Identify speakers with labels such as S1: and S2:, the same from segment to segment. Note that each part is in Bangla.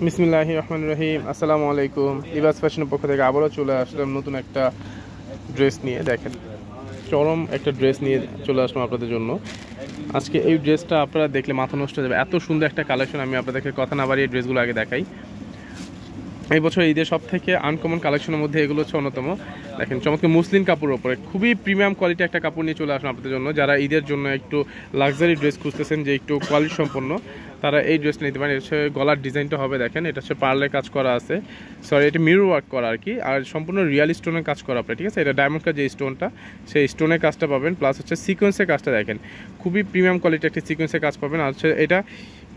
S1: বিসমিল্লাহির রহমানির রহিম। আসসালামু আলাইকুম। লিবাস ফ্যাশনের পক্ষ থেকে আবারও চলে আসলাম নতুন একটা ড্রেস নিয়ে। দেখেন, চরম একটা ড্রেস নিয়ে চলে আসলাম আপনাদের জন্য। আজকে এই ড্রেসটা আপনারা দেখলে মাথা নষ্ট হয়ে যাবে, এত সুন্দর একটা কালেকশন। আমি আপনাদেরকে কথা না বাড়িয়ে ড্রেসগুলো আগে দেখাই। এই বছর ঈদের সব থেকে আনকমন কালেকশনের মধ্যে এগুলো হচ্ছে অন্যতম। দেখেন, চমৎকার মুসলিম কাপড়ের উপরে খুবই প্রিমিয়াম কোয়ালিটি একটা কাপড় নিয়ে চলে আসলাম আপনাদের জন্য। যারা ঈদের জন্য একটু লাক্সারি ড্রেস খুঁজতেছেন, যে একটু কোয়ালিটি সম্পন্ন, তারা এই ড্রেসটা নিতে পারেন। এটা হচ্ছে গলার ডিজাইনটা হবে, দেখেন এটা হচ্ছে পার্লের কাজ করা আছে, সরি এটা মিরর ওয়ার্ক করা আর কি, আর সম্পূর্ণ রিয়াল স্টোনের কাজ করা আপনার, ঠিক আছে। এটা ডায়মন্ড কাজ, যে স্টোনটা সেই স্টোনের কাজটা পাবেন, প্লাস হচ্ছে সিকোয়েন্সের কাজটা দেখেন, খুবই প্রিমিয়াম কোয়ালিটি একটা সিকোয়েন্সের কাজ পাবেন। আর হচ্ছে এটা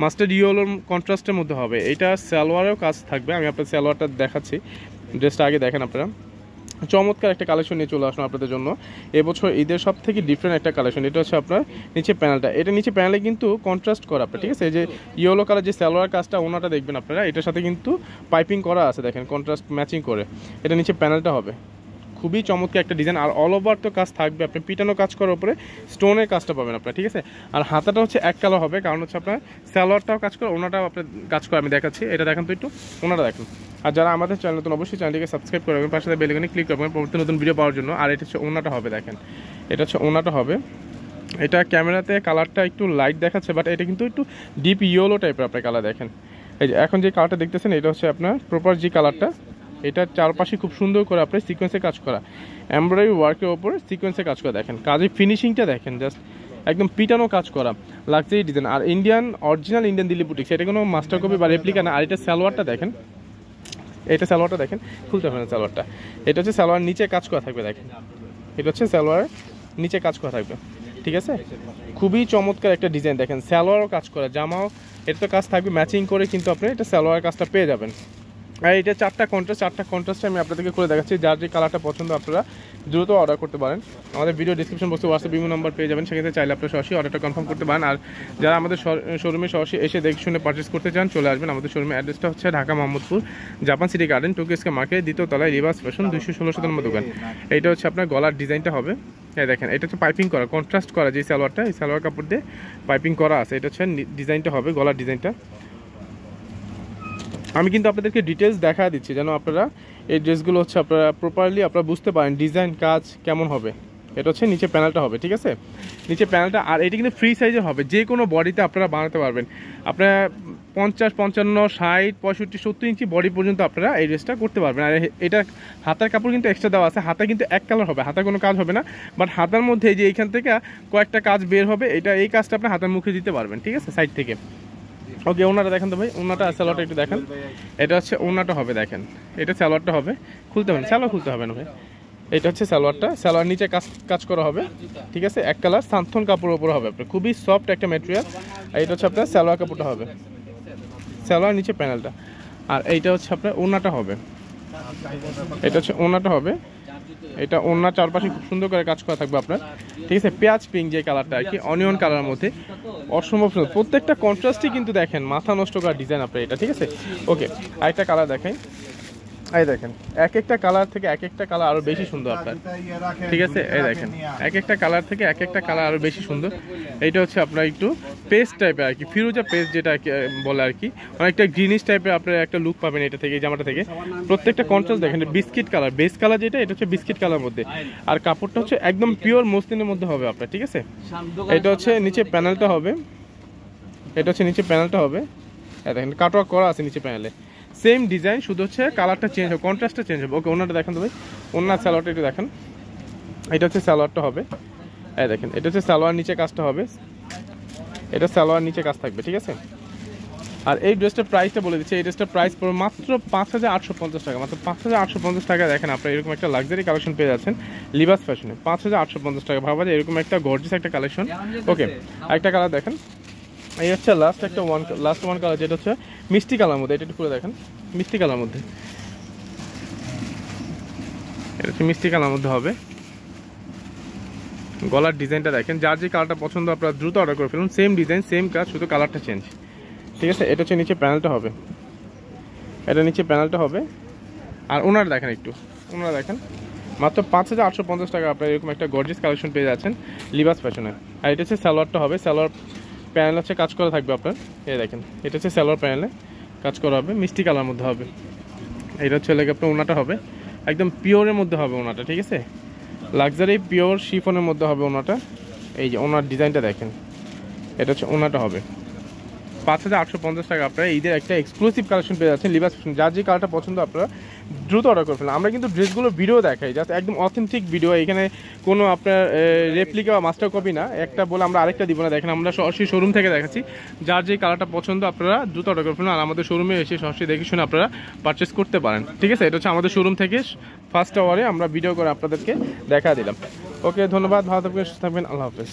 S1: মাস্টার্ড ইয়েলোর কন্ট্রাস্টের মধ্যে হবে। এটা সালোয়ারেও কাজ থাকবে, আমি আপনার সালোয়ারটা দেখাচ্ছি। ড্রেসটা আগে দেখেন আপনারা। চমৎকার একটা কালেকশন নিয়ে চলে আসলাম আপনাদের জন্য এবছর ঈদের সব থেকে ডিফারেন্ট একটা কালেকশন। এটা হচ্ছে আপনার নিচে প্যানেলটা, এটা নিচে প্যানেলে কিন্তু কন্ট্রাস্ট করা আপনার, ঠিক আছে। এই যে ইয়েলো কালার যে সালোয়ার কাজটা, ওনাটা দেখবেন আপনারা, এটার সাথে কিন্তু পাইপিং করা আছে, দেখেন কন্ট্রাস্ট ম্যাচিং করে। এটা নিচে প্যানেলটা হবে, খুবই চমৎকার একটা ডিজাইন। আর অল ওভার তো কাজ থাকবে, আপনি পিটানো কাজ করার উপরে স্টোনের কাজটা পাবেন আপনার, ঠিক আছে। আর হাতাটা হচ্ছে এক কালার হবে, কারণ হচ্ছে আপনার সালোয়ারটাও কাজ করে, ওনাটাও আপনার কাজ করে। আমি দেখাচ্ছি, এটা দেখেন তো একটু, ওনাটা দেখেন। আর যারা আমাদের চ্যানেল নতুন, অবশ্যই চ্যানেলটিকে সাবস্ক্রাইব করে রাখবেন, পাশে বেল আইকনে ক্লিক করবেন পরবর্তী নতুন ভিডিও পাওয়ার জন্য। আর এটা হচ্ছে ওনাটা হবে, দেখেন এটা হচ্ছে ওনাটা হবে। এটা ক্যামেরাতে কালারটা একটু লাইট দেখাচ্ছে, বাট এটা কিন্তু একটু ডিপ ইয়েলো টাইপের আপনার কালার। দেখেন এই যে এখন যে কালারটা দেখতেছেন, এটা হচ্ছে আপনার প্রপার যে কালারটা। এটা চারপাশে খুব সুন্দর করে আপনার সিকোয়েন্সে কাজ করা, এমব্রয়ডারি ওয়ার্কের ওপরে সিকোয়েন্সে কাজ করা। দেখেন কাজের ফিনিশিংটা দেখেন, জাস্ট একদম পিটানো কাজ করা, লাক্সারি ডিজাইন। আর Indian original Indian Delhi boutiques, এটা কোনো মাস্টার কপি বা রেপ্লিকা না। আর এটা সালোয়ারটা দেখেন, এটা সালোয়ারটা দেখেন, খুলতে হবে না সালোয়ারটা। এটা হচ্ছে সালোয়ার নিচে কাজ করা থাকবে, দেখেন এটা হচ্ছে সালোয়ার নিচে কাজ করা থাকবে, ঠিক আছে। খুবই চমৎকার একটা ডিজাইন। দেখেন সালোয়ারও কাজ করা, জামাও এটা তো কাজ থাকবে ম্যাচিং করে, কিন্তু আপনি এটা সালোয়ার কাজটা পেয়ে যাবেন। আর এটা চারটা কন্ট্রাস্ট আমি আপনাদেরকে করে দেখাচ্ছি। যার যে কালারটা পছন্দ আপনারা দ্রুত অর্ডার করতে পারেন। আমাদের ভিডিও ডিসক্রিপশন বক্সে হোয়াটসঅ্যাপ বিভিন্ন নাম্বার পেয়ে যাবেন, সেক্ষেত্রে চাইলে আপনারা সরাসরি অর্ডারটা কনফার্ম করতে পারেন। আর যারা আমাদের শোরুমে সরাসরি এসে দেখে শুনে পারচেস করতে চান, চলে আসবেন। আমাদের শোরুমের অ্যাড্রেসটা হচ্ছে Dhaka Mohammadpur Japan city garden টোকিওস্কা মার্কেট, দ্বিতীয় তলায় লিবাস ফ্যাশন, 216 নম্বর দোকান। এইটা হচ্ছে আপনার গলার ডিজাইনটা হবে, এই দেখেন এটা হচ্ছে পাইপিং করা, কন্ট্রাস্ট করা যে সালোয়ারটা, এই সালোয়ার কাপড় দিয়ে পাইপিং করা আছে। এটা হচ্ছে ডিজাইনটা হবে, গলার ডিজাইনটা। আমি কিন্তু আপনাদেরকে ডিটেলস দেখা দিচ্ছি, যেন আপনারা এই ড্রেসগুলো হচ্ছে আপনারা প্রপারলি আপনারা বুঝতে পারেন ডিজাইন কাজ কেমন হবে। এটা হচ্ছে নিচে প্যানেলটা হবে, ঠিক আছে, নিচে প্যানেলটা। আর এটা কিন্তু ফ্রি সাইজের হবে, যে কোনো বডিতে আপনারা বানাতে পারবেন। আপনারা 50, 55, 60, 65, 70 ইঞ্চি বডি পর্যন্ত আপনারা এই ড্রেসটা করতে পারবেন। আর এটা হাতার কাপড় কিন্তু এক্সট্রা দেওয়া আছে, হাতা কিন্তু এক কালার হবে, হাতার কোনো কাজ হবে না। বাট হাতার মধ্যে যে এইখান থেকে কয়েকটা কাজ বের হবে, এই কাজটা আপনার হাতার মুখে দিতে পারবেন, ঠিক আছে, সাইড থেকে। ওকে, ওনাটা দেখেন তো ভাই, ওনাটা সালোয়ারটা একটু দেখেন। এটা হচ্ছে ওনাটা হবে, দেখেন এটা সালোয়ারটা হবে, খুলতে হবে না, সালোয়ার খুলতে হবে না ভাই। এটা হচ্ছে সালোয়ারটা, সালোয়ার নিচে কাজ করা হবে, ঠিক আছে, এক কালার সান্থন কাপড়ের উপর হবে আপনার, খুবই সফট একটা ম্যাটেরিয়াল। আর এটা হচ্ছে আপনার সালোয়ার কাপড়টা হবে, সালোয়ার নিচে প্যানেলটা। আর এইটা হচ্ছে আপনার ওনাটা হবে, এটা হচ্ছে ওনাটা হবে। এটা ওনার চারপাশে খুব সুন্দর করে কাজ করা থাকবে আপনার, ঠিক আছে। পেঁয়াজ পিঙ্ক যে কালারটা আর কি, অনিয়ন কালারের মধ্যে, অসম্ভব সুন্দর। প্রত্যেকটা কন্ট্রাস্টই কিন্তু দেখেন মাথা নষ্ট করা ডিজাইন আপনার এটা, ঠিক আছে। ওকে, আরেকটা কালার দেখাই, এই দেখেন এক একটা কালার থেকে এক একটা কালার আরো বেশি সুন্দর আপনার, ঠিক আছে। এই দেখেন এক একটা কালার থেকে এক একটা কালার আরো বেশি সুন্দর। এইটা হচ্ছে আপনার একটু পেস্ট টাইপের আর কি, ফিরোজা পেস্ট যেটা বলে আর কি, অনেকটা গ্রিনিশ টাইপের আপনার একটা লুক পাবেন এটা থেকে, এই জামাটা থেকে। প্রত্যেকটা কন্ট্রাস্ট দেখেন, বিস্কিট কালার, বেস কালার যেটা, এটা হচ্ছে বিস্কিট কালার মধ্যে। আর কাপড়টা হচ্ছে একদম পিওর মসলিনের মধ্যে হবে আপনার, ঠিক আছে। এটা হচ্ছে নিচে প্যানেলটা হবে, এটা হচ্ছে নিচে প্যানেলটা হবে, দেখেন কাটওয়ার্ক করা আছে নিচে প্যানেলে, সেম ডিজাইন, শুধু হচ্ছে কালারটা চেঞ্জ হবে, কন্ট্রাস্টটা চেঞ্জ হবে। ওকে, ওনাটা দেখেন তো ভাই, ওনার সালোয়ারটা একটু দেখেন। এটা হচ্ছে সালোয়ারটা হবে, এই দেখেন এটা হচ্ছে সালোয়ার নিচে কাজটা হবে, এটা সালোয়ার নিচে কাজ থাকবে, ঠিক আছে। আর এই ড্রেসটার প্রাইসটা বলে দিচ্ছি, এই ড্রেসটার প্রাইস পড়বে মাত্র 5850 টাকা, মাত্র 5850 টাকা। দেখেন আপনারা এরকম একটা লাক্সারি কালেকশন পেয়ে যাচ্ছেন লিবাস ফ্যাশনে, 5850 টাকা। ভাবা যায় এরকম একটা গর্জিয়াস একটা কালেকশন। ওকে, আরেকটা কালার দেখেন, এই হচ্ছে লাস্ট ওয়ান কালার, যেটা হচ্ছে মিষ্টি কালার মধ্যে। এটা একটু করে দেখেন, মিষ্টি কালার মধ্যে, এটা হচ্ছে মিষ্টি কালার মধ্যে হবে। গলার ডিজাইনটা দেখেন, যার যে কালারটা পছন্দ আপনারা দ্রুত অর্ডার করে ফেলুন। সেম ডিজাইন সেম কাজ, শুধু কালারটা চেঞ্জ, ঠিক আছে। এটা হচ্ছে নিচে প্যানেলটা হবে, এটা নিচে প্যানেলটা হবে। আর ওনারা দেখেন একটু, ওনারা দেখেন মাত্র 5850 টাকা আপনারা এরকম একটা গর্জিয়াস কালেকশন পেয়ে যাচ্ছেন লিবাস ফ্যাশনে। আর এটা হচ্ছে সালোয়ারটা হবে, সালোয়ার প্যানেল হচ্ছে কাজ করা থাকবে আপনার, এই দেখেন এটা হচ্ছে সালোয়ার প্যানেলে, কাজ করা হবে, মিষ্টি কালার মধ্যে হবে। এটা হচ্ছে লাগে আপনার ওনাটা হবে একদম পিওরের মধ্যে হবে ওনাটা, ঠিক আছে, লাক্সারি পিওর শিফনের মধ্যে হবে ওনাটা। এই যে ওনার ডিজাইনটা দেখেন, এটা হচ্ছে ওনাটা হবে 5850 টাকা। আপনারা ঈদের একটা এক্সক্লুসিভ কালেকশন পেয়ে যাচ্ছেন লিবাস ফ্যাশন। যার যে কালারটা পছন্দ আপনারা দ্রুত অর্ডার করে ফেলেন। আমরা কিন্তু ড্রেসগুলোর ভিডিও দেখাই, জাস্ট একদম অথেন্টিক ভিডিও, এখানে কোনো আপনার রেপ্লিকা বা মাস্টার কপি না, একটা বলে আমরা আরেকটা দিব না। দেখেন আমরা সরাসরি শোরুম থেকে দেখাচ্ছি, যার যে কালারটা পছন্দ আপনারা দ্রুত অর্ডার করে ফেলেন, আর আমাদের শোরুমে এসে সরাসরি দেখে শুনে আপনারা পারচেস করতে পারেন, ঠিক আছে। এটা হচ্ছে আমাদের শোরুম থেকে ফার্স্ট আওয়ারে আমরা ভিডিও করে আপনাদেরকে দেখা দিলাম। ওকে, ধন্যবাদ, ভালো থাকবেন, সুস্থ থাকবেন, আল্লাহ হাফেজ।